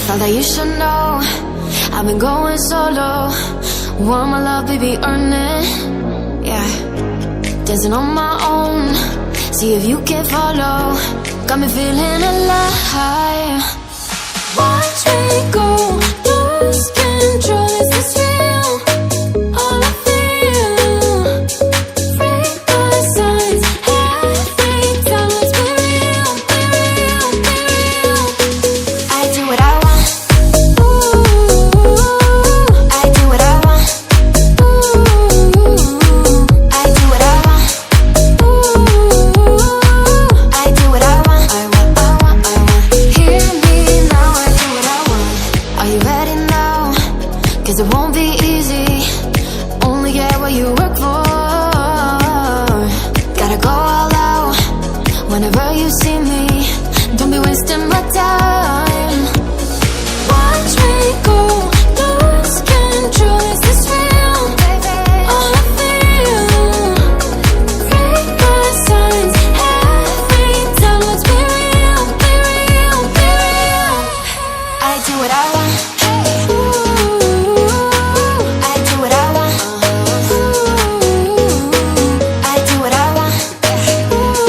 Thought that you should know I've been going solo. Want my love, baby, earn it. Yeah, dancing on my own. See if you can follow. Got me feeling alive. Watch me go, lose control. Is this real? All I feel. Break the signs. Every time let's be real, be real, be real. I do what I want. Ooh, I do what I want. Ooh, I do what I want. Ooh, I do what I want. I want, I want, I want. Hear me now, I do what I want. Are you ready now? 'Cause it won't be easy. Only get what you work for. Gotta go all out whenever you see me. Don't be wasting my time. Watch me go, lose control. Is this real? All I feel. Break the signs. Every time let's be real, be real, be real. I do what I want. Ooh, I do what I want. Ooh, I do what I want. Ooh,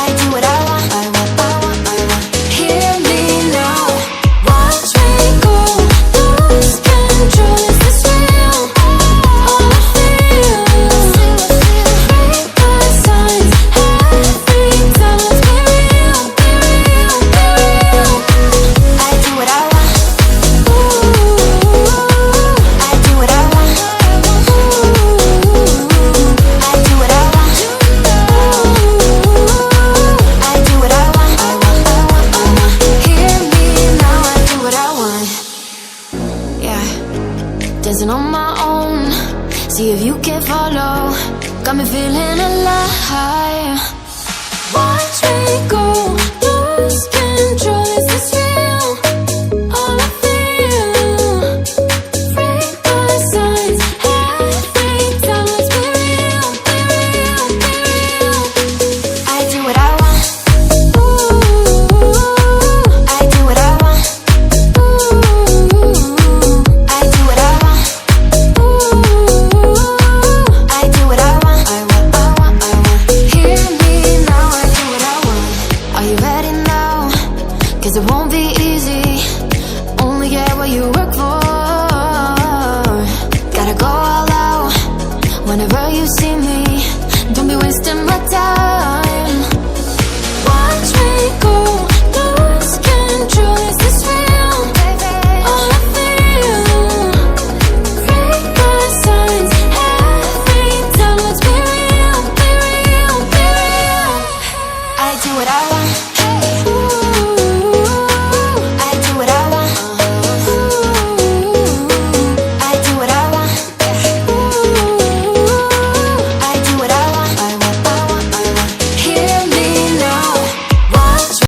I do what I want. I want, I want, I want. Hear me now. Watch me go, lose control. Is this real? All I feel. Break the signs. Every time let's be real, be real, be real. I do what I want. Ooh, I do what I want. Ooh, I do what I want. Ooh, I do what I want. I want, I want, I want. Hear me now, I do what I want. Yeah, dancing on my own. See if you can follow. Got me feeling alive. Watch me go, lose control. Is this real? All I feel. Break the signs. Every time let's be real, be real, be real. I do what I want. Ooh, I do what I want. Ooh, I do what I want. Ooh, I do what I want. I want, I want, I want. Hear me now, I do what I want. Are you ready now? 'Cause it won't be easy. Only get what you work for. Gotta go all out whenever you see me. Don't be wasting my time.